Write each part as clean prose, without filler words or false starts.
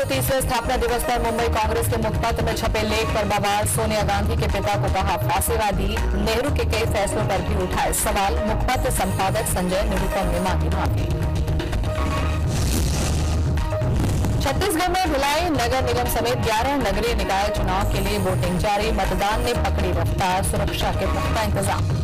130वें स्थापना दिवस पर मुंबई कांग्रेस के मुखपत्र में छपे लेख पर बवाल। सोनिया गांधी के पिता को कहा फांसीवादी, नेहरू के कई फैसलों पर भी उठाए सवाल। मुखपत्र संपादक संजय निरुपम ने मांगी माफी। छत्तीसगढ़ में भिलाई नगर निगम समेत 11 नगरीय निकाय चुनाव के लिए वोटिंग जारी। मतदान ने पकड़ी रफ्तार, सुरक्षा के पुख्ता इंतजाम।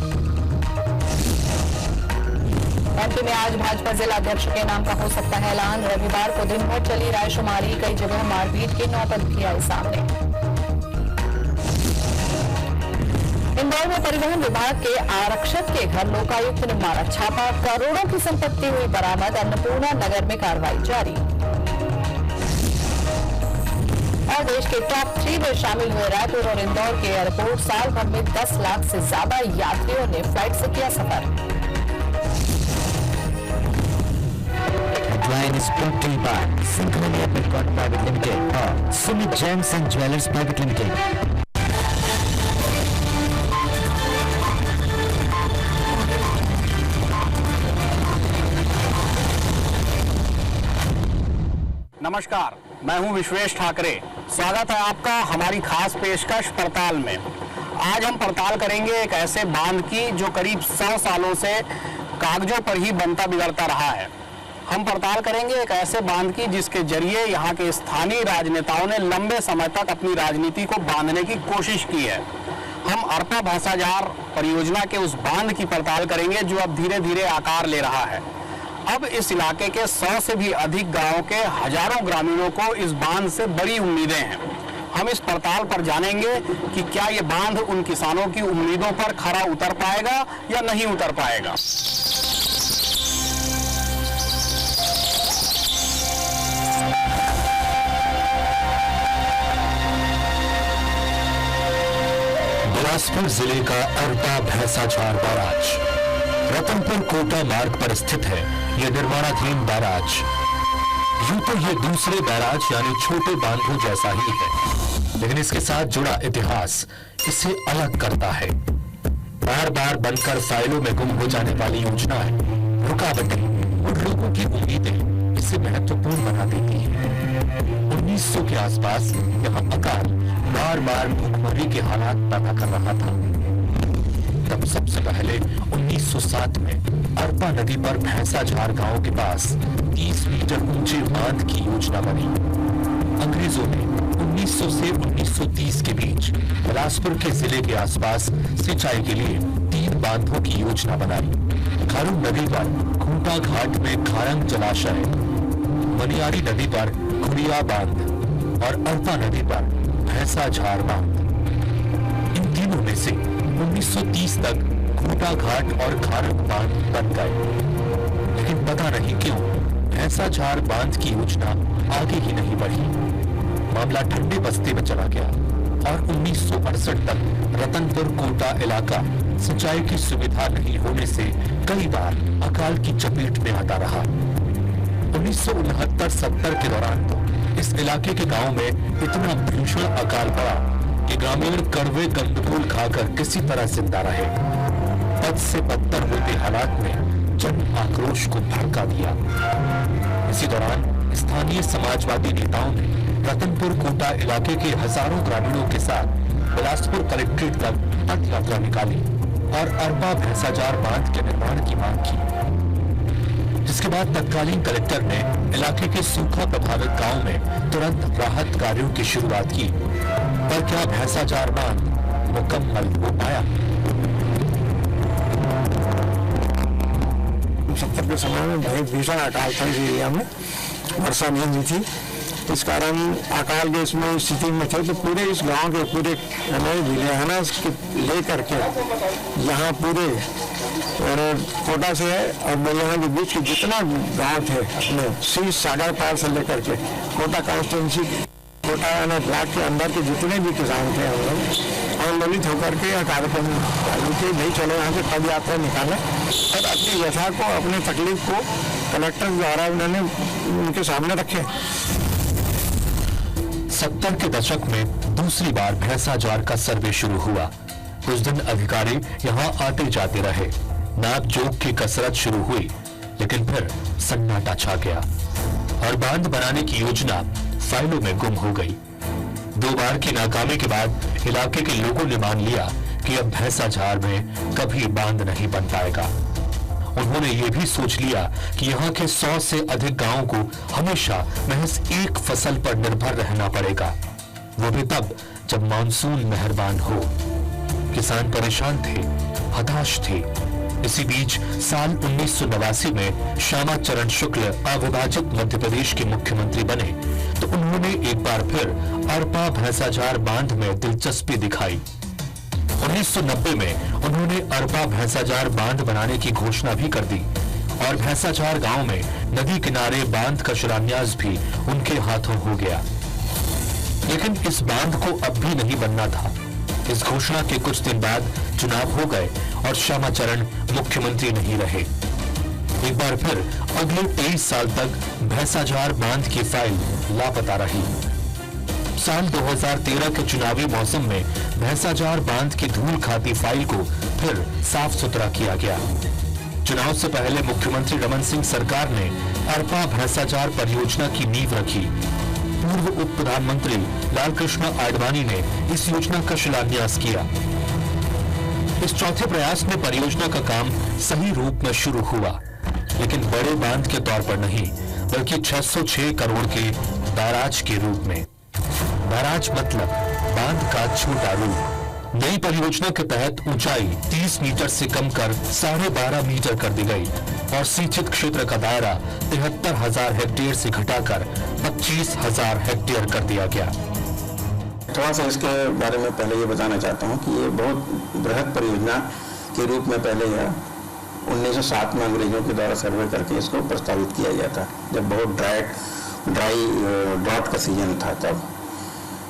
एमपी में आज भाजपा जिला अध्यक्ष के नाम का हो सकता है ऐलान। रविवार को दिन भर चली रायशुमारी, कई जगह मारपीट की नौबत भी आई सामने। इंदौर में परिवहन विभाग के आरक्षक के घर लोकायुक्त ने मारा छापा। करोड़ों की संपत्ति हुई बरामद। अन्नपूर्णा नगर में कार्रवाई जारी। और देश के टॉप 3 में शामिल हुए रायपुर और इंदौर के एयरपोर्ट। साल भर में 10 लाख से ज्यादा यात्रियों ने फ्लाइट से किया सफर। Line is brought to you by Synchrony Apricot Private Limited और Sumit Gems and Jewelers Private Limited। नमस्कार, मैं हूं विश्वेश ठाकरे। स्वागत है आपका हमारी खास पेशकश पड़ताल में। आज हम पड़ताल करेंगे एक ऐसे बांध की जो करीब 100 सालों से कागजों पर ही बनता बिगड़ता रहा है। हम पड़ताल करेंगे एक ऐसे बांध की जिसके जरिए यहाँ के स्थानीय राजनेताओं ने लंबे समय तक अपनी राजनीति को बांधने की कोशिश की है। हम अरपा भैंसाजार परियोजना के उस बांध की पड़ताल करेंगे जो अब धीरे धीरे आकार ले रहा है। अब इस इलाके के 100 से भी अधिक गांवों के हजारों ग्रामीणों को इस बांध से बड़ी उम्मीदें हैं। हम इस पड़ताल पर जानेंगे कि क्या ये बांध उन किसानों की उम्मीदों पर खरा उतर पाएगा या नहीं उतर पाएगा। बिलासपुर जिले का अरपा भैंसाजार बैराज रतनपुर कोटा मार्ग पर स्थित है। यह निर्माणाधीन बैराज। यूं तो ये दूसरे बैराज यानी छोटे बांधों जैसा ही है, लेकिन इसके साथ जुड़ा इतिहास इसे अलग करता है। बार बार बनकर फाइलों में गुम हो जाने वाली योजनाएं, रुकावटें और लोगों की उम्मीदें इसे महत्वपूर्ण बना देती हैं। 1900 के आसपास यहाँ अकाल बार बार भूखमरी के हालात पैदा कर रहा था। तब सबसे पहले 1907 में अरपा नदी पर भैंसाजार गांव के पास 30 मीटर ऊंचे बांध की योजना बनी। अंग्रेजों ने 1900 से 1930 के बीच बिलासपुर के जिले के आसपास सिंचाई के लिए 3 बांधों की योजना बनाई। खारून नदी पर खूंटा घाट में खारंग जलाशय, मनियारी नदी पर खुड़िया बांध और अरपा नदी पर भैंसाजार बांध। इन तीनों में से 1930 तक खूंटा घाट और खारंग बांध बन गए, लेकिन पता नहीं क्यों भैंसाजार बांध की योजना आगे ही नहीं बढ़ी। मामला ठंडे बस्ते में चला गया और 1968 तक रतनपुर कोटा इलाका सिंचाई की सुविधा नहीं होने से कई बार अकाल की चपेट में आता रहा। 1969-70 के दौरान तो इस इलाके के गांव में इतना भीषण अकाल पड़ा कि ग्रामीण कड़वे कंदमूल खाकर किसी तरह जिंदा रहे। बद से बदतर होते हालात में जन आक्रोश को भड़का दिया। इसी दौरान स्थानीय समाजवादी नेताओं ने रतनपुर कोटा इलाके के हजारों ग्रामीणों के साथ बिलासपुर कलेक्ट्रेट तक पद यात्रा निकाली और अरपा भैंसाजार बांध के निर्माण की मांग की, जिसके बाद तत्कालीन कलेक्टर ने इलाके के सूखा प्रभावित गांव में तुरंत राहत कार्यों की शुरुआत की। पर क्या भैंसाजार बांध मुकम्मल हो पाया? 70 के समय में बहुत भीषण अकाल था इस एरिया में, वर्षा नहीं हुई थी। इस कारण अकाल के इसमें स्थिति में थे तो पूरे इस गांव के पूरे विलेहना लेकर के यहाँ पूरे कोटा से और यहाँ के बीच के जितना गांव थे अपने सी सागर पार से लेकर के कोटा कॉन्स्टिट्यूंसी कोटा ब्लॉक के अंदर के जितने भी किसान थे हम लोग आंदोलित होकर के कार्यक्रम के नहीं चले, यहाँ से पद यात्रा निकाले और अपनी व्यथा को अपनी तकलीफ को कलेक्टर द्वारा उन्होंने उनके सामने रखे। 70 के दशक में दूसरी बार भैंसाजार का सर्वे शुरू हुआ। कुछ दिन अधिकारी यहाँ आते जाते रहे, नाप जोक की कसरत शुरू हुई, लेकिन फिर सन्नाटा छा गया और बांध बनाने की योजना फाइलों में गुम हो गई। 2 बार की नाकामी के बाद इलाके के लोगों ने मान लिया कि अब भैंसाझार में कभी बांध नहीं बन पाएगा। उन्होंने ये भी सोच लिया कि यहाँ के 100 से अधिक गांवों को हमेशा महज एक फसल पर निर्भर रहना पड़ेगा, वो भी तब जब मानसून मेहरबान हो। किसान परेशान थे, हताश थे। इसी बीच साल 1989 में श्यामा चरण शुक्ल अविभाजित मध्य प्रदेश के मुख्यमंत्री बने तो उन्होंने एक बार फिर अरपा भैंसाझार बांध में दिलचस्पी दिखाई। 1990 में उन्होंने अरपा भैंसाझार बांध बनाने की घोषणा भी कर दी और भैंसाझार गांव में नदी किनारे बांध का शिलान्यास भी उनके हाथों हो गया। लेकिन इस बांध को अब भी नहीं बनना था। इस घोषणा के कुछ दिन बाद चुनाव हो गए और श्यामा चरण मुख्यमंत्री नहीं रहे। एक बार फिर अगले 23 साल तक भैंसाझार बांध की फाइल लापता रही। साल 2013 के चुनावी मौसम में भैंसाझार बांध की धूल खाती फाइल को फिर साफ सुथरा किया गया। चुनाव से पहले मुख्यमंत्री रमन सिंह सरकार ने अरपा भैंसाझार परियोजना की नींव रखी। पूर्व उप प्रधानमंत्री लालकृष्ण आडवाणी ने इस योजना का शिलान्यास किया। इस चौथे प्रयास में परियोजना का काम सही रूप में शुरू हुआ, लेकिन बड़े बांध के तौर पर नहीं बल्कि 606 करोड़ के बैराज के रूप में। बैराज मतलब बांध का छोटा रूप। नई परियोजना के तहत ऊंचाई 30 मीटर से कम कर 12.5 मीटर कर दी गई और सिंचित क्षेत्र का दायरा 73,000 हेक्टेयर से घटाकर 25,000 हेक्टेयर कर दिया गया। थोड़ा सा इसके बारे में पहले ये बताना चाहता हूँ कि ये बहुत बृहद परियोजना के रूप में पहले यह 1907 में अंग्रेजों के द्वारा सर्वे करके इसको प्रस्तावित किया गया था, जब बहुत ड्राउट का सीजन था तब।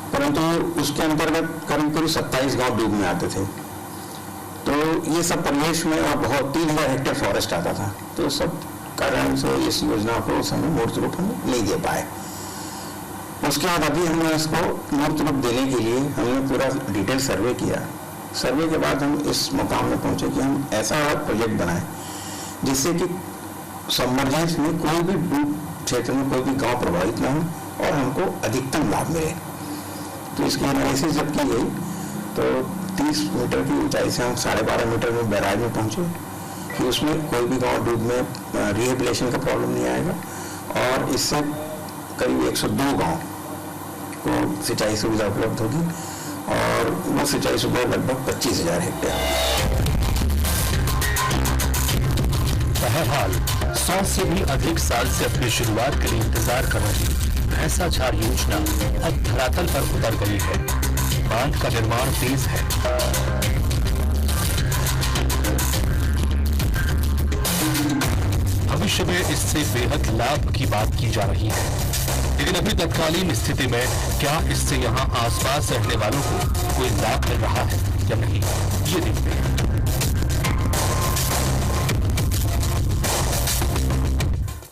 परंतु उसके अंतर्गत करीब 27 गांव डूब में आते थे, तो ये सब परिवेश में और बहुत 3000 हेक्टेयर फॉरेस्ट आता था, तो सब कारण से इस योजना को उस समय मूर्त रूप नहीं दे पाए। उसके बाद अभी हमने इसको मूर्त रूप देने के लिए हमने पूरा डिटेल सर्वे किया। सर्वे के बाद हम इस मुकाम में पहुंचे कि हम ऐसा प्रोजेक्ट बनाएं जिससे कि सबमर्जेंस में कोई भी डूब क्षेत्र में कोई भी गांव प्रभावित न हो और हमको अधिकतम लाभ मिले। तो इसकी एनालिसिस जब की गई तो 30 मीटर की ऊंचाई से हम 12.5 मीटर में बैराज में पहुंचे कि उसमें कोई भी गांव डूब में रिहेबिलिटेशन का प्रॉब्लम नहीं आएगा और इससे करीब 102 गांव को सिंचाई सुविधा उपलब्ध होगी और वो सिंचाई सुविधा लगभग 25,000 हेक्टेयर। बहरहाल 100 से भी अधिक साल से अपनी शुरुआत के लिए इंतजार कर रही भैंसाझार योजना अब धरातल पर उतर गई है। बांध का निर्माण तेज है। भविष्य में इससे बेहद लाभ की बात की जा रही है, लेकिन अभी तत्कालीन स्थिति में क्या इससे यहाँ आसपास रहने वालों को कोई लाभ मिल रहा है या नहीं, ये देखते हैं।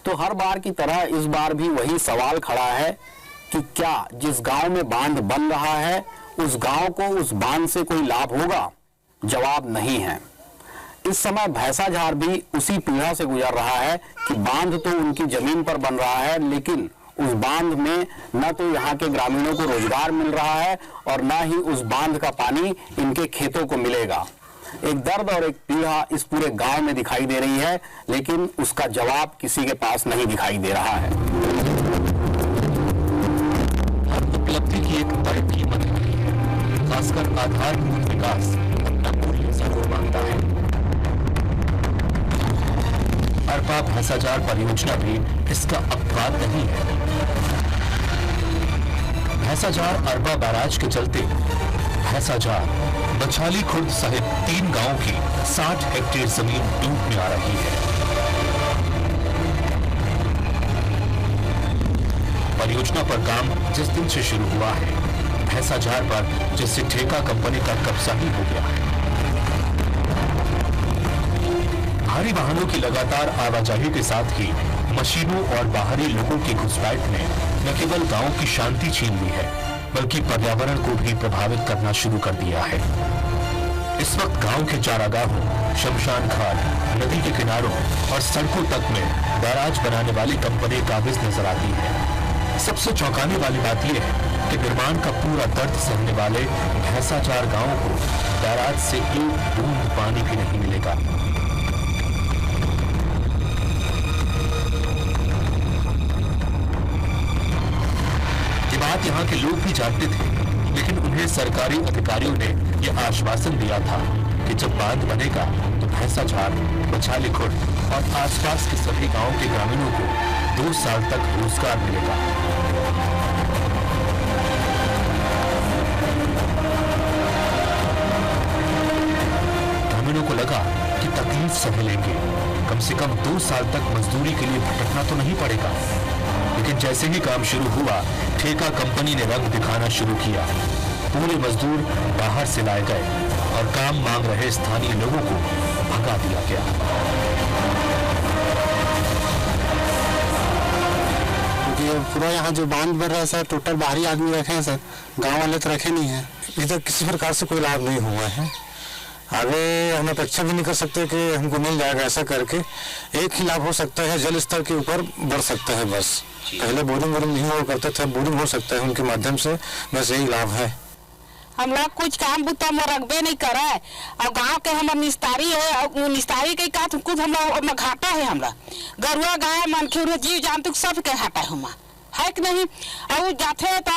तो हर बार की तरह इस बार भी वही सवाल खड़ा है कि क्या जिस गांव में बांध बन रहा है उस गांव को उस बांध से कोई लाभ होगा? जवाब नहीं है। इस समय भैंसाझार भी उसी पीढ़ा से गुजर रहा है कि बांध तो उनकी जमीन पर बन रहा है, लेकिन उस बांध में न तो यहाँ के ग्रामीणों को रोजगार मिल रहा है और न ही उस बांध का पानी इनके खेतों को मिलेगा। एक दर्द और एक पीड़ा इस पूरे गांव में दिखाई दे रही है, लेकिन उसका जवाब किसी के पास नहीं दिखाई दे रहा है। हर उपलब्धि की एक बड़ी कीमत होती है, खासकर आधारभूत विकास अपना मूल्य जरूर मांगता है। अरपा भैंसाझार परियोजना भी इसका अपवाद नहीं है। भैंसाझार अरपा बैराज के चलते भैंसाझार, बछाली खुर्द सहित 3 गांवों की 60 हेक्टेयर जमीन डूब में आ रही है। परियोजना पर काम जिस दिन से शुरू हुआ है, भैंसाझार पर जिससे ठेका कंपनी का कब्जा ही हो गया है। भारी वाहनों की लगातार आवाजाही के साथ ही मशीनों और बाहरी लोगों की घुसपैठ ने न केवल गांव की शांति छीन ली है, बल्कि पर्यावरण को भी प्रभावित करना शुरू कर दिया है। इस वक्त गांव के चारागाहों, शमशान घाट, नदी के किनारों और सड़कों तक में बैराज बनाने वाली कंपनी काबिज नजर आती है। सबसे चौंकाने वाली बात यह है कि निर्माण का पूरा दर्द सहने वाले भैंसाचार गांव को बैराज से एक बूंद पानी भी नहीं मिलेगा। ये बात यहाँ के लोग भी जानते थे, लेकिन उन्हें सरकारी अधिकारियों ने यह आश्वासन दिया था कि जब बांध बनेगा तो भैंसाचार, बछाली खुर्द और आसपास के सभी गांवों के ग्रामीणों को 2 साल तक रोजगार मिलेगा। ग्रामीणों को लगा कि तकलीफ सह लेंगे, कम से कम 2 साल तक मजदूरी के लिए भटकना तो नहीं पड़ेगा। लेकिन जैसे ही काम शुरू हुआ, ठेका कंपनी ने रंग दिखाना शुरू किया। पूरे मजदूर बाहर से लाए गए और काम मांग रहे स्थानीय लोगों को भगा दिया गया। पूरा यहाँ जो बांध बन रहा है सर, टोटल बाहरी आदमी रखे हैं सर, गांव वाले तो रखे नहीं है। इधर किसी प्रकार से कोई लाभ नहीं हुआ है। आगे हम अपेक्षा भी नहीं कर सकते कि हमको मिल जाएगा। ऐसा करके एक ही लाभ हो सकता है, जल स्तर के ऊपर बढ़ सकता है बस। पहले बोरिंग नहीं हुआ करते थे, बोरिंग हो सकता है उनके माध्यम से, बस यही लाभ है। हम लोग कुछ काम बुता में रखबे नहीं करे और गांव के हम निस्तारी है और निस्तारी के का कुछ हम लोग घाटा है। हमरा गरुआ गाय मनखे जीव जंतु सब के घाटा है कि नहीं। और जाते तो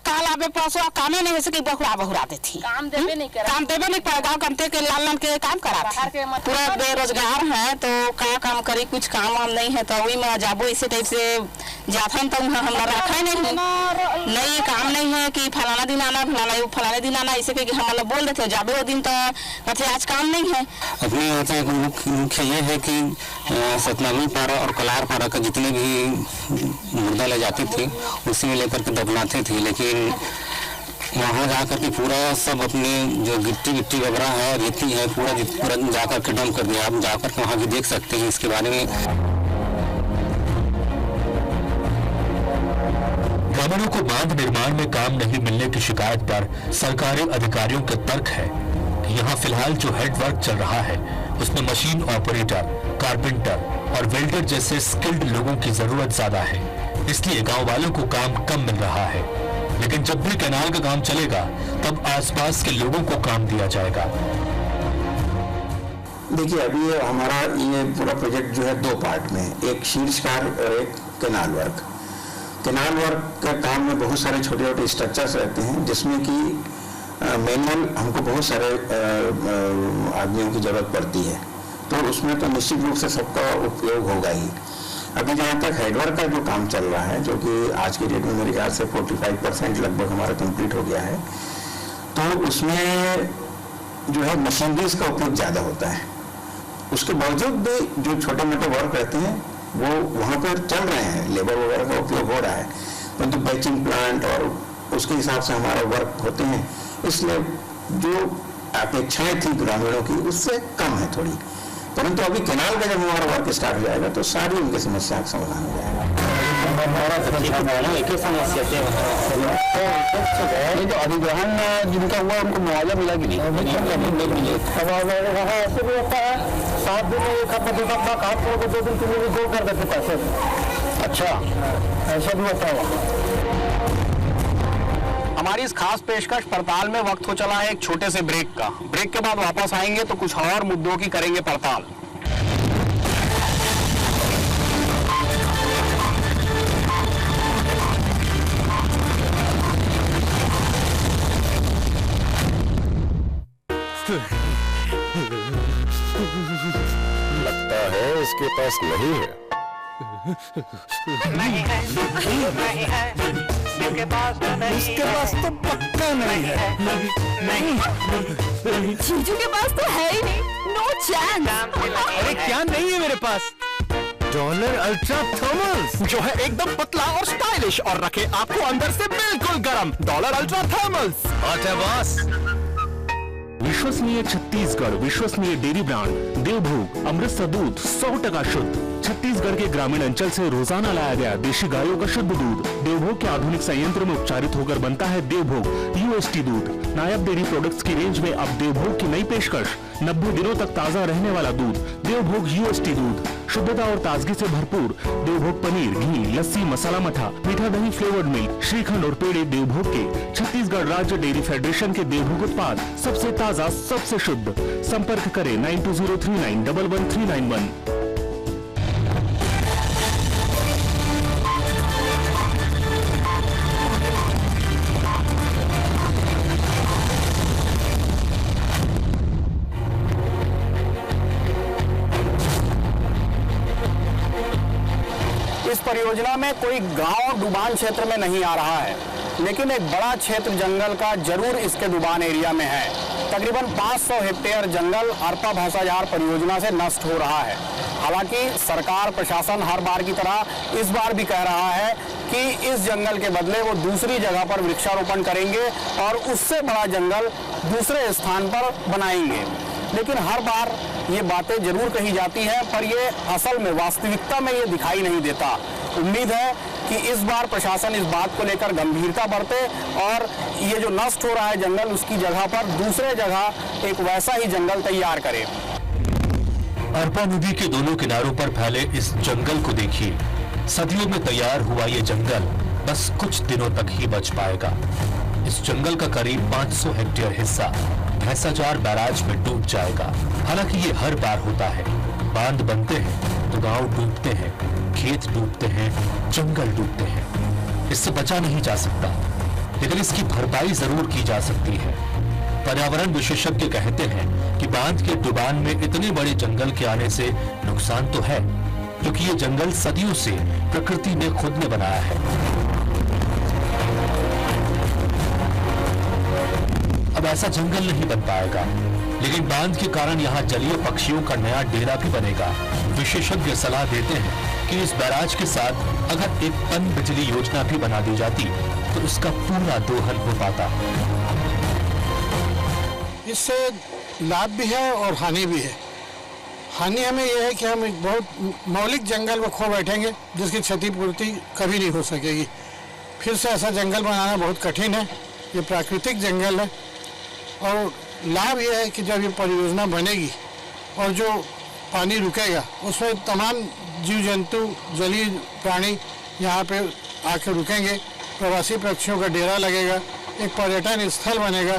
काल आवे परसों कामे नहीं हो सके, बहुरा देती काम देवे नहीं पड़े। गाँव कमते के लाल के काम करा पूरा बेरोजगार है तो क्या काम करी, कुछ काम वाम नहीं है तो वही में जाबो इसी टाइप से जाता तो हमारा रखा नहीं काम नहीं है कि फलाना दिन आना फलाने दिन आना, इसे कि हम लोग बोल देते जाबे वो दिन तो कहते आज काम नहीं है। अपने यहाँ का मुख्य ये है कि सतनामी पारा और कलार पारा का जितने भी मुर्दा ले जाती थी उसी में लेकर के दफनाते थे, लेकिन वहाँ जाकर के पूरा सब अपने जो गिट्टी वगैरह है, रेती है, पूरा जाकर के डंप कर दिया। आप जाकर के वहाँ भी देख सकते हैं इसके बारे में। ग्रामीणों को बांध निर्माण में काम नहीं मिलने की शिकायत पर सरकारी अधिकारियों का तर्क है कि यहाँ फिलहाल जो हेड वर्क चल रहा है उसमें मशीन ऑपरेटर, कारपेंटर और वेल्डर जैसे स्किल्ड लोगों की जरूरत ज्यादा है, इसलिए गांव वालों को काम कम मिल रहा है। लेकिन जब भी कैनाल का काम चलेगा तब आसपास के लोगों को काम दिया जाएगा। देखिए, अभी हमारा ये पूरा प्रोजेक्ट जो है 2 पार्ट में, एक शीर्षकार और एक कैनाल वर्क। कैनाल वर्क के काम में बहुत सारे छोटे स्ट्रक्चर्स रहते हैं जिसमें कि मैनुअल हमको बहुत सारे आदमियों की जरूरत पड़ती है, तो उसमें तो निश्चित रूप से सबका उपयोग होगा ही। अभी जहाँ तक हेडवर्क का जो काम चल रहा है, जो कि आज की डेट में मेरे ख्याल से 45% लगभग हमारा कंप्लीट हो गया है, तो उसमें जो है मशीनरीज का उपयोग ज़्यादा होता है। उसके बावजूद भी जो छोटे मोटे वर्क रहते हैं वो वहाँ पर चल रहे हैं, लेबर वगैरह का उपयोग हो रहा है, परंतु बैचिंग प्लांट और उसके हिसाब से हमारा वर्क होते हैं, इसलिए जो अपेक्षाएं थी ग्रामीणों की उससे कम है थोड़ी। परंतु अभी कैनाल का जब हमारा वर्क स्टार्ट हो जाएगा तो सारी उनकी समस्या का समाधान हो जाएगा। तो अधिग्रहण जिनका हुआ उनको मुआवजा मिला कि नहीं? ऐसे भी होता है 7 दिन में एक हफ्ता काम करो, 2 दिन 3 दिन दो कर देते पैसे। अच्छा, ऐसा भी होता है। हमारी इस खास पेशकश पड़ताल में वक्त हो चला है एक छोटे से ब्रेक का। ब्रेक के बाद वापस आएंगे तो कुछ और मुद्दों की करेंगे पड़ताल। लगता है इसके पास नहीं है। नहीं है, नहीं है, इसके पास तो पक्का नहीं है। जीजू के पास तो है ही नहीं, नो चांस। अरे क्या नहीं है मेरे पास? डॉलर अल्ट्रा थर्मल्स, जो है एकदम पतला और स्टाइलिश और रखे आपको अंदर से बिल्कुल गर्म। Dollar ultra thermals. बॉस, विश्वसनीय छत्तीसगढ़, विश्वसनीय डेयरी ब्रांड देवभोग अमृतसर दूध 100% शुद्ध। छत्तीसगढ़ के ग्रामीण अंचल से रोजाना लाया गया देशी गायों का शुद्ध दूध देवभोग के आधुनिक संयंत्र में उपचारित होकर बनता है देवभोग UST दूध। नायब डेयरी प्रोडक्ट्स की रेंज में अब देवभोग की नई पेशकश, 90 दिनों तक ताजा रहने वाला दूध, देवभोग UST दूध। शुद्धता और ताजगी से भरपूर देवभोग पनीर, घी, लस्सी, मसाला मठा, मीठा दही, फ्लेवर्ड मिल्क, श्रीखंड और पेड़े देवभोग के। छत्तीसगढ़ राज्य डेयरी फेडरेशन के देवभोग उत्पाद सबसे ताजा, सबसे शुद्ध। संपर्क करें 9203911391। इस परियोजना में कोई गांव डुबान क्षेत्र में नहीं आ रहा है, लेकिन एक बड़ा क्षेत्र जंगल का जरूर इसके डुबान एरिया में है। तकरीबन 500 हेक्टेयर जंगल अरपा भैंसाझार परियोजना से नष्ट हो रहा है। हालांकि सरकार प्रशासन हर बार की तरह इस बार भी कह रहा है कि इस जंगल के बदले वो दूसरी जगह पर वृक्षारोपण करेंगे और उससे बड़ा जंगल दूसरे स्थान पर बनाएंगे। लेकिन हर बार ये बातें जरूर कही जाती हैं, पर ये असल में वास्तविकता में ये दिखाई नहीं देता। उम्मीद है कि इस बार प्रशासन इस बात को लेकर गंभीरता बरते और ये जो नष्ट हो रहा है जंगल, उसकी जगह पर दूसरे जगह एक वैसा ही जंगल तैयार करे। अरपा नदी के दोनों किनारों पर फैले इस जंगल को देखिए। सदियों में तैयार हुआ ये जंगल बस कुछ दिनों तक ही बच पाएगा। इस जंगल का करीब 500 हेक्टेयर हिस्सा भैंसाझार बैराज में डूब जाएगा। हालांकि ये हर बार होता है, बांध बनते हैं तो गांव डूबते हैं, खेत डूबते हैं, जंगल डूबते हैं। इससे बचा नहीं जा सकता, लेकिन इसकी भरपाई जरूर की जा सकती है। पर्यावरण विशेषज्ञ कहते हैं कि बांध के डुबान में इतने बड़े जंगल के आने से नुकसान तो है, क्योंकि ये जंगल सदियों से प्रकृति ने खुद ने बनाया है। अब ऐसा जंगल नहीं बन पाएगा, लेकिन बांध के कारण यहाँ जलीय पक्षियों का नया डेरा भी बनेगा। विशेषज्ञ सलाह देते हैं कि इस बैराज के साथ अगर एक पन बिजली योजना भी बना दी जाती तो इसका पूरा दोहन हो पाता। इससे लाभ भी है और हानि भी है। हानि हमें यह है कि हम एक बहुत मौलिक जंगल में खो बैठेंगे जिसकी क्षतिपूर्ति कभी नहीं हो सकेगी। फिर से ऐसा जंगल बनाना बहुत कठिन है। ये प्राकृतिक जंगल है और लाभ यह है कि जब ये परियोजना बनेगी और जो पानी रुकेगा उसमें तमाम जीव जंतु, जलीय प्राणी यहाँ पे आके रुकेंगे। प्रवासी पक्षियों का डेरा लगेगा, एक पर्यटन स्थल बनेगा।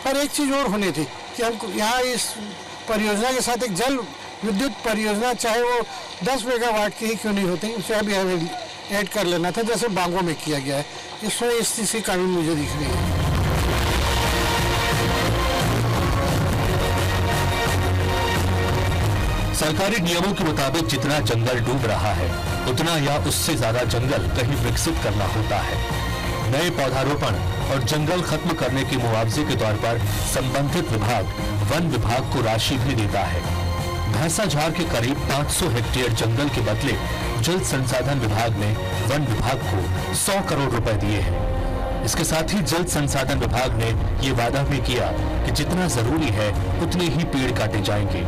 पर एक चीज़ और होनी थी कि हम यहाँ इस परियोजना के साथ एक जल विद्युत परियोजना, चाहे वो 10 मेगावाट की ही क्यों नहीं होती, उसे अभी हमें ऐड कर लेना था, जैसे बांगों में किया गया है। इसमें इस चीज़ की कमी मुझे दिख रही है। सरकारी नियमों के मुताबिक जितना जंगल डूब रहा है, उतना या उससे ज्यादा जंगल कहीं विकसित करना होता है। नए पौधारोपण और जंगल खत्म करने के मुआवजे के तौर पर संबंधित विभाग वन विभाग को राशि भी देता है। भैंसाझार के करीब 500 हेक्टेयर जंगल के बदले जल संसाधन विभाग ने वन विभाग को 100 करोड़ रुपए दिए हैं। इसके साथ ही जल संसाधन विभाग ने ये वादा भी किया कि जितना जरूरी है उतने ही पेड़ काटे जाएंगे।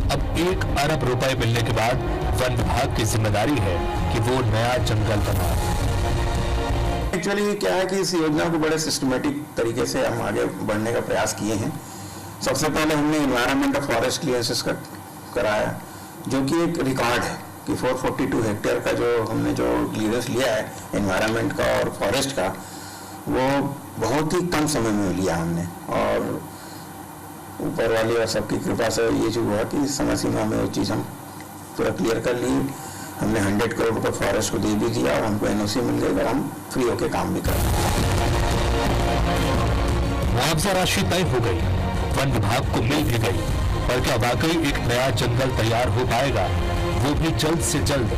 अब 1 अरब रुपए मिलने के बाद वन विभाग की जिम्मेदारी है कि वो नया जंगल बनाए। एक्चुअली क्या है कि इस योजना को बड़े सिस्टमेटिक तरीके से हम आगे बढ़ने का प्रयास किए हैं। सबसे पहले हमने एनवायरनमेंट ऑफ फॉरेस्ट क्लियरेंसेस का कराया, जो कि एक रिकॉर्ड है कि 442 हेक्टेयर का जो हमने जो क्लियरेंस लिया है एनवायरनमेंट का और फॉरेस्ट का, वो बहुत ही कम समय में लिया हमने। और ऊपर वाली और सबकी कृपा से ये जो हुआ कि समय सीमा में वो चीज़ हम पूरा क्लियर कर ली। हमने 100 करोड़ रुपये फॉरेस्ट को दे भी दिया और हमको एनओसी मिल गई और हम फ्री होके काम भी कर रहे हैं। मुआवजा राशि तय हो गई, वन विभाग को मिल भी गई, पर क्या वाकई एक नया जंगल तैयार हो पाएगा, वो भी जल्द से जल्द?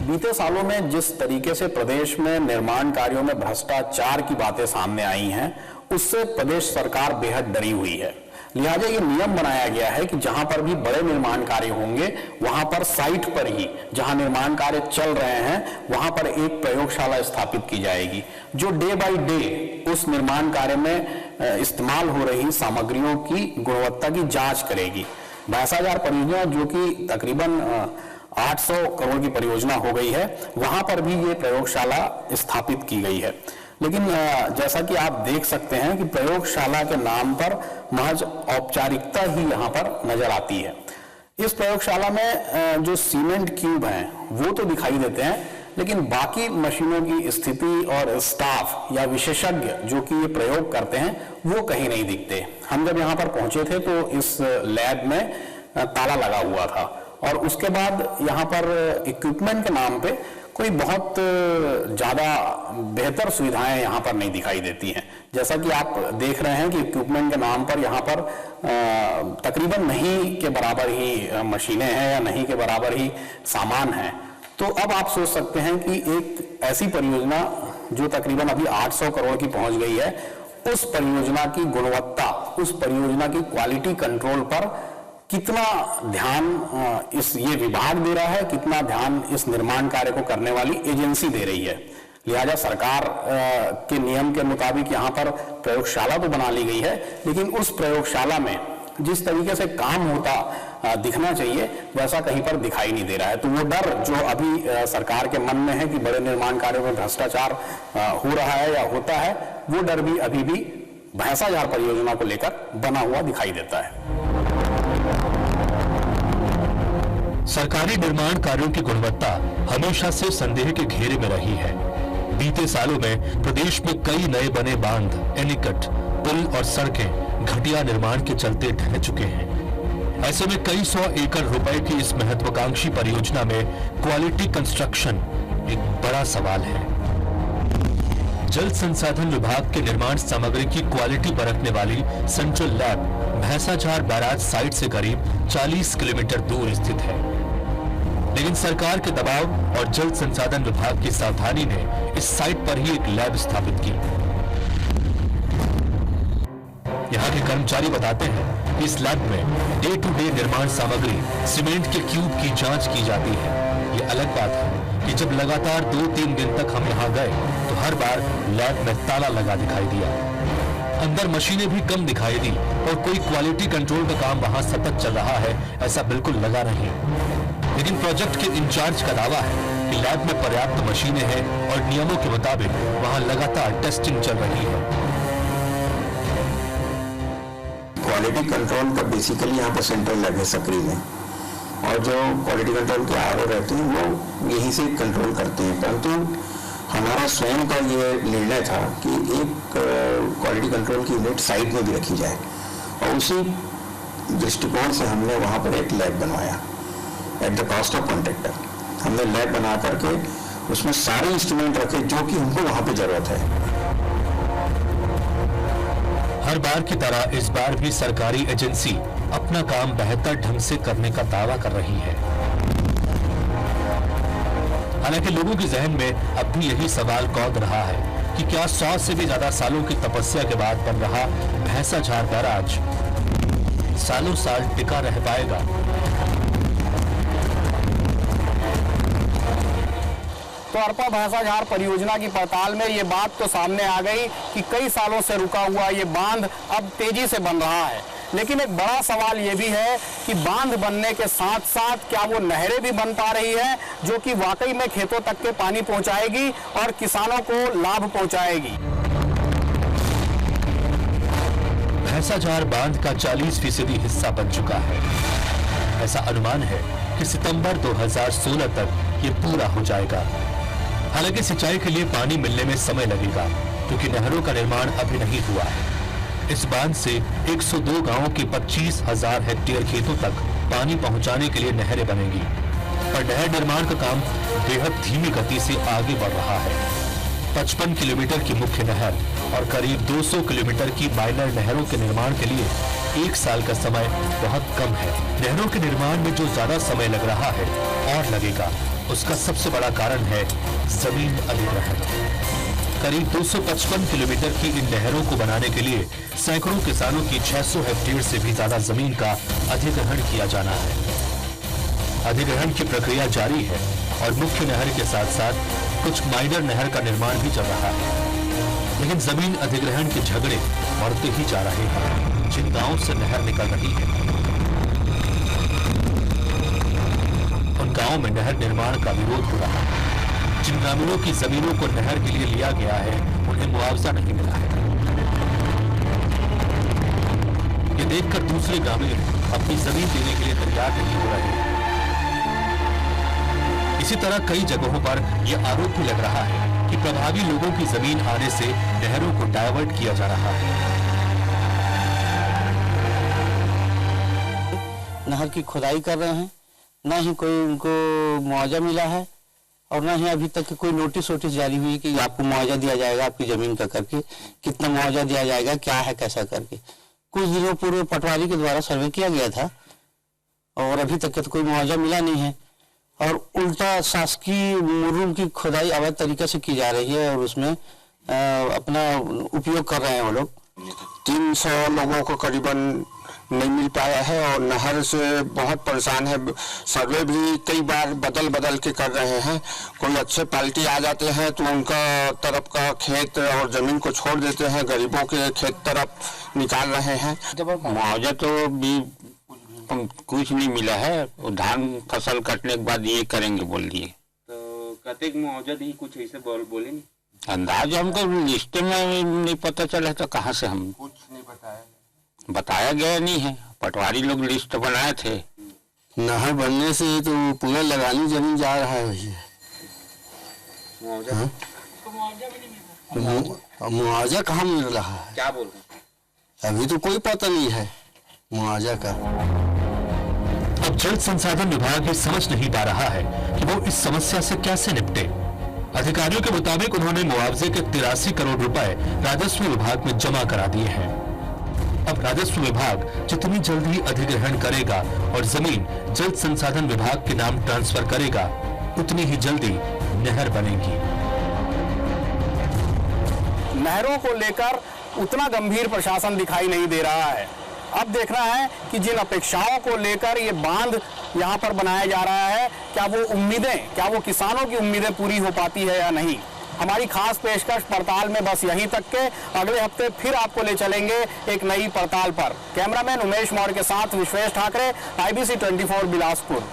बीते सालों में जिस तरीके से प्रदेश में निर्माण कार्यों में भ्रष्टाचार की बातें सामने आई हैं, उससे प्रदेश सरकार बेहद डरी हुई है। लिहाजा ये नियम बनाया गया है कि जहां पर भी बड़े निर्माण कार्य होंगे, वहां पर साइट पर ही जहां निर्माण कार्य चल रहे हैं, वहां पर एक प्रयोगशाला स्थापित की जाएगी, जो डे बाय डे उस निर्माण कार्य में इस्तेमाल हो रही सामग्रियों की गुणवत्ता की जांच करेगी। भैंसाझार परियोजना, जो कि तकरीबन 800 करोड़ की परियोजना हो गई है, वहां पर भी ये प्रयोगशाला स्थापित की गई है। लेकिन जैसा कि आप देख सकते हैं कि प्रयोगशाला के नाम पर महज औपचारिकता ही यहाँ पर नजर आती है। इस प्रयोगशाला में जो सीमेंट क्यूब हैं वो तो दिखाई देते हैं, लेकिन बाकी मशीनों की स्थिति और स्टाफ या विशेषज्ञ जो कि ये प्रयोग करते हैं वो कहीं नहीं दिखते। हम जब यहाँ पर पहुंचे थे तो इस लैब में ताला लगा हुआ था और उसके बाद यहाँ पर इक्विपमेंट के नाम पे कोई बहुत ज़्यादा बेहतर सुविधाएं यहाँ पर नहीं दिखाई देती हैं। जैसा कि आप देख रहे हैं कि इक्विपमेंट के नाम पर यहाँ पर तकरीबन नहीं के बराबर ही मशीनें हैं या नहीं के बराबर ही सामान है। तो अब आप सोच सकते हैं कि एक ऐसी परियोजना जो तकरीबन अभी 800 करोड़ की पहुंच गई है, उस परियोजना की गुणवत्ता, उस परियोजना की क्वालिटी कंट्रोल पर कितना ध्यान ये विभाग दे रहा है, कितना ध्यान इस निर्माण कार्य को करने वाली एजेंसी दे रही है। लिहाजा सरकार के नियम के मुताबिक यहाँ पर प्रयोगशाला तो बना ली गई है, लेकिन उस प्रयोगशाला में जिस तरीके से काम होता दिखना चाहिए वैसा कहीं पर दिखाई नहीं दे रहा है। तो वो डर जो अभी सरकार के मन में है कि बड़े निर्माण कार्यों में भ्रष्टाचार हो रहा है या होता है, वो डर भी अभी भी भैंसाझार परियोजना को लेकर बना हुआ दिखाई देता है। सरकारी निर्माण कार्यों की गुणवत्ता हमेशा से संदेह के घेरे में रही है। बीते सालों में प्रदेश में कई नए बने बांध, एनीकट, पुल और सड़कें घटिया निर्माण के चलते ढह चुके हैं। ऐसे में कई 100 एकड़ रुपए की इस महत्वाकांक्षी परियोजना में क्वालिटी कंस्ट्रक्शन एक बड़ा सवाल है। जल संसाधन विभाग के निर्माण सामग्री की क्वालिटी परखने वाली central lab Bhainsajhar barrage site से करीब 40 किलोमीटर दूर स्थित है, लेकिन सरकार के दबाव और जल संसाधन विभाग की सावधानी ने इस साइट पर ही एक लैब स्थापित की। यहाँ के कर्मचारी बताते हैं कि इस लैब में डे टू डे निर्माण सामग्री सीमेंट के क्यूब की जांच की जाती है। ये अलग बात है कि जब लगातार 2-3 दिन तक हम यहाँ गए तो हर बार लैब में ताला लगा दिखाई दिया। अंदर मशीनें भी कम दिखाई दी और कोई क्वालिटी कंट्रोल का काम वहां सतत चल रहा है ऐसा बिल्कुल लगा नहीं। लेकिन प्रोजेक्ट के इंचार्ज का दावा है कि लैब में पर्याप्त मशीनें हैं और नियमों के मुताबिक वहां लगातार टेस्टिंग चल रही है। क्वालिटी कंट्रोल का बेसिकली यहाँ पर सेंट्रल लैब है सक्रिय में, और जो क्वालिटी कंट्रोल के आरओ रहते हैं वो यहीं से कंट्रोल करते हैं। परंतु हमारा स्वयं का ये निर्णय था कि एक क्वालिटी कंट्रोल की यूनिट साइड में भी रखी जाए, और उसी दृष्टिकोण से हमने वहाँ पर एक लैब बनवाया at the cost of contractor. हमने लैब बना करके उसमें सारे इंस्ट्रूमेंट रखे जो कि हमको वहाँ पे जरूरत है। हर बार की तरह इस बार भी सरकारी एजेंसी अपना काम बेहतर ढंग से करने का दावा कर रही है। हालांकि लोगों के जहन में अब भी यही सवाल कौंध रहा है कि क्या 100 से भी ज्यादा सालों की तपस्या के बाद बन रहा भैंसाझार बैराज सालों साल टिका रह पाएगा। तो अरपा भैंसाझार परियोजना की पड़ताल में ये बात तो सामने आ गई कि कई सालों से रुका हुआ ये बांध अब तेजी से बन रहा है। लेकिन एक बड़ा सवाल ये भी है कि बांध बनने के साथ साथ क्या वो नहरें भी बन पा रही है जो कि वाकई में खेतों तक के पानी पहुंचाएगी और किसानों को लाभ पहुंचाएगी। भैंसाझार बांध का 40% हिस्सा बन चुका है। ऐसा अनुमान है कि सितंबर 2016 तक ये पूरा हो जाएगा। हालांकि सिंचाई के लिए पानी मिलने में समय लगेगा क्योंकि नहरों का निर्माण अभी नहीं हुआ है। इस बांध से 102 गांवों के 25,000 हेक्टेयर खेतों तक पानी पहुंचाने के लिए नहरें बनेंगी, पर नहर निर्माण का काम बेहद धीमी गति से आगे बढ़ रहा है। 55 किलोमीटर की मुख्य नहर और करीब 200 किलोमीटर की माइनर नहरों के निर्माण के लिए 1 साल का समय बहुत कम है। नहरों के निर्माण में जो ज्यादा समय लग रहा है और लगेगा, उसका सबसे बड़ा कारण है जमीन अधिग्रहण। करीब 255 किलोमीटर की इन नहरों को बनाने के लिए सैकड़ों किसानों की 600 हेक्टेयर से भी ज्यादा जमीन का अधिग्रहण किया जाना है। अधिग्रहण की प्रक्रिया जारी है और मुख्य नहर के साथ साथ कुछ माइनर नहर का निर्माण भी चल रहा है। लेकिन जमीन अधिग्रहण के झगड़े बढ़ते ही जा रहे हैं। जिन गांवों से नहर निकल रही है उन गांवों में नहर निर्माण का विरोध हो रहा है। जिन ग्रामीणों की जमीनों को नहर के लिए लिया गया है उन्हें मुआवजा नहीं मिला है। ये देखकर दूसरे ग्रामीण अपनी जमीन देने के लिए तैयार नहीं हो रहे। इसी तरह कई जगहों पर यह आरोप भी लग रहा है कि प्रभावी लोगों की जमीन आने से नहरों को डायवर्ट किया जा रहा है। नहर की खुदाई कर रहे हैं, ना ही कोई उनको मुआवजा मिला है और ना ही अभी तक कोई नोटिस जारी हुई कि आपको मुआवजा दिया जाएगा, आपकी जमीन का करके कितना मुआवजा दिया जाएगा, क्या है कैसा करके। कुछ दिनों पूर्व पटवारी के द्वारा सर्वे किया गया था और अभी तक तो कोई मुआवजा मिला नहीं है और उल्टा शासकीय मुर्रूम की खुदाई अवैध तरीके से की जा रही है और उसमें अपना उपयोग कर रहे हैं वो लोग। 300 लोगों को करीबन नहीं मिल पाया है और नहर से बहुत परेशान है। सर्वे भी कई बार बदल के कर रहे हैं। कोई अच्छे पार्टी आ जाते हैं तो उनका तरफ का खेत और जमीन को छोड़ देते हैं, गरीबों के खेत तरफ निकाल रहे हैं। मुआवजा तो भी कुछ नहीं मिला है, धान फसल कटने के बाद ये करेंगे बोल दिए। तो कतेक मुआवजा दी कुछ ऐसे बोले नहीं? अंदाज हमको लिस्ट में नहीं पता चला तो कहाँ से हम कुछ नहीं बताया गया नहीं है। पटवारी लोग लिस्ट बनाए थे। नहर बनने से तो पूरा लगानी जमीन जा रहा है भैया। मुआवजा कहाँ मिल रहा है? क्या बोल रहे हैं? अभी तो कोई पता नहीं है मुआवजा का। अब जल संसाधन विभाग ये समझ नहीं पा रहा है कि वो इस समस्या से कैसे निपटे। अधिकारियों के मुताबिक उन्होंने मुआवजे के 83 करोड़ रुपए राजस्व विभाग में जमा करा दिए हैं। अब राजस्व विभाग जितनी जल्दी अधिग्रहण करेगा और जमीन जल संसाधन विभाग के नाम ट्रांसफर करेगा, उतनी ही जल्दी नहर बनेगी। नहरों को लेकर उतना गंभीर प्रशासन दिखाई नहीं दे रहा है। अब देखना है कि जिन अपेक्षाओं को लेकर ये बांध यहाँ पर बनाया जा रहा है, क्या वो किसानों की उम्मीदें पूरी हो पाती है या नहीं। हमारी खास पेशकश पड़ताल में बस यहीं तक के। अगले हफ्ते फिर आपको ले चलेंगे एक नई पड़ताल पर। कैमरामैन उमेश मौर्य के साथ Vishwesh Thackeray, IBC 24 Bilaspur.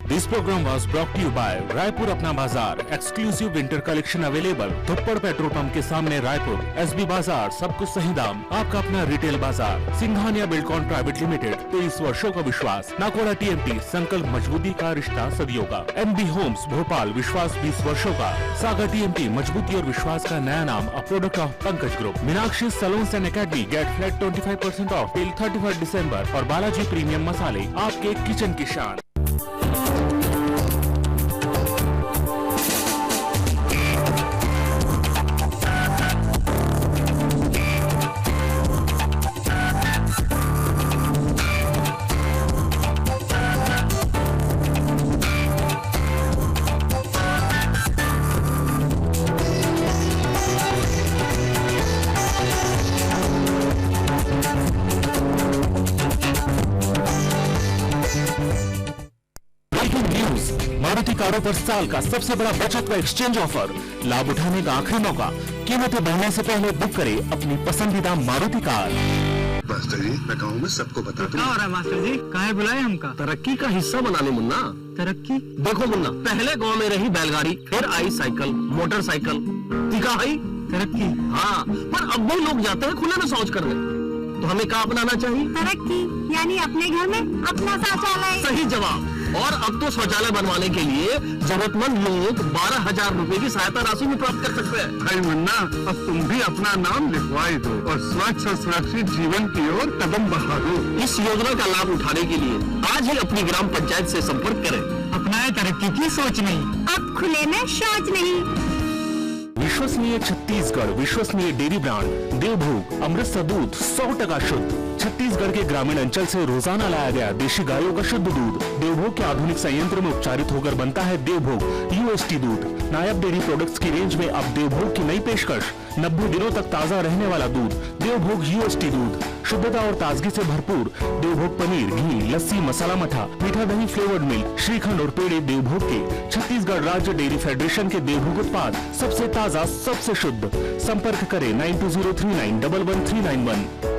This program was brought to you by Raipur अपना बाजार, एक्सक्लूसिव विंटर कलेक्शन अवेलेबल थप्पड़ पेट्रोल पंप के सामने रायपुर। SB बाजार, सब कुछ सही दाम, आपका अपना रिटेल बाजार। सिंघानिया बिल्डकॉन प्राइवेट लिमिटेड, 23 वर्षों का विश्वास। नाकोड़ा TMT, संकल्प मजबूती का रिश्ता सदियों का। NB होम्स भोपाल, विश्वास 20 वर्षों का। सागर TMT, मजबूती और विश्वास का नया नाम, a product of Pankaj group. Meenakshi saloons and academy, get flat 25% of till 31 दिसंबर। और बालाजी प्रीमियम मसाले, आपके किचन की शान। मारुति कारों पर साल का सबसे बड़ा बचत व एक्सचेंज ऑफर, लाभ उठाने का आखिरी मौका। कीमतें बढ़ने से पहले बुक करें अपनी पसंदीदा मारुति कार। मास्टर जी, मैं गाँव में सबको बता दूं। क्या हो रहा है मास्टर जी? काहे बुलाए हमका? तरक्की का हिस्सा बनाने मुन्ना। तरक्की? देखो मुन्ना, पहले गांव में रही बैलगाड़ी, फिर आई साइकिल, मोटरसाइकिल, दिखा है तरक्की। हाँ, पर अब भी लोग जाते हैं खुले में शौच करने, तो हमें क्या अपनाना चाहिए? तरक्की यानी अपने घर में अपना शौचालय। सही जवाब। और अब तो शौचालय बनवाने के लिए जरूरतमंद लोग 12,000 रुपए की सहायता राशि भी प्राप्त कर सकते हैं। भाई मुन्ना, अब तुम भी अपना नाम लिखवाई दो और स्वच्छ और सुरक्षित जीवन की ओर कदम बढ़ा दो। इस योजना का लाभ उठाने के लिए आज ही अपनी ग्राम पंचायत से संपर्क करें। अपनाए तरक्की की सोच नहीं, अब खुले में शौच नहीं। विश्वसनीय छत्तीसगढ़, विश्वसनीय डेयरी ब्रांड देवभोग, अमृतसर दूध 100% शुद्ध। छत्तीसगढ़ के ग्रामीण अंचल से रोजाना लाया गया देशी गायों का शुद्ध दूध देवभोग के आधुनिक संयंत्र में उपचारित होकर बनता है देवभोग UST दूध। नायब डेयरी प्रोडक्ट्स की रेंज में अब देवभोग की नई पेशकश, 90 दिनों तक ताजा रहने वाला दूध, देवभोग UST दूध, शुद्धता और ताजगी से भरपूर। देवभोग पनीर, घी, लस्सी, मसाला मठा, मीठा दही, फ्लेवर्ड मिल्क, श्रीखंड और पेड़े देवभोग के। छत्तीसगढ़ राज्य डेयरी फेडरेशन के देवभोग उत्पाद सबसे ताजा, सबसे शुद्ध। संपर्क करें 9203911391।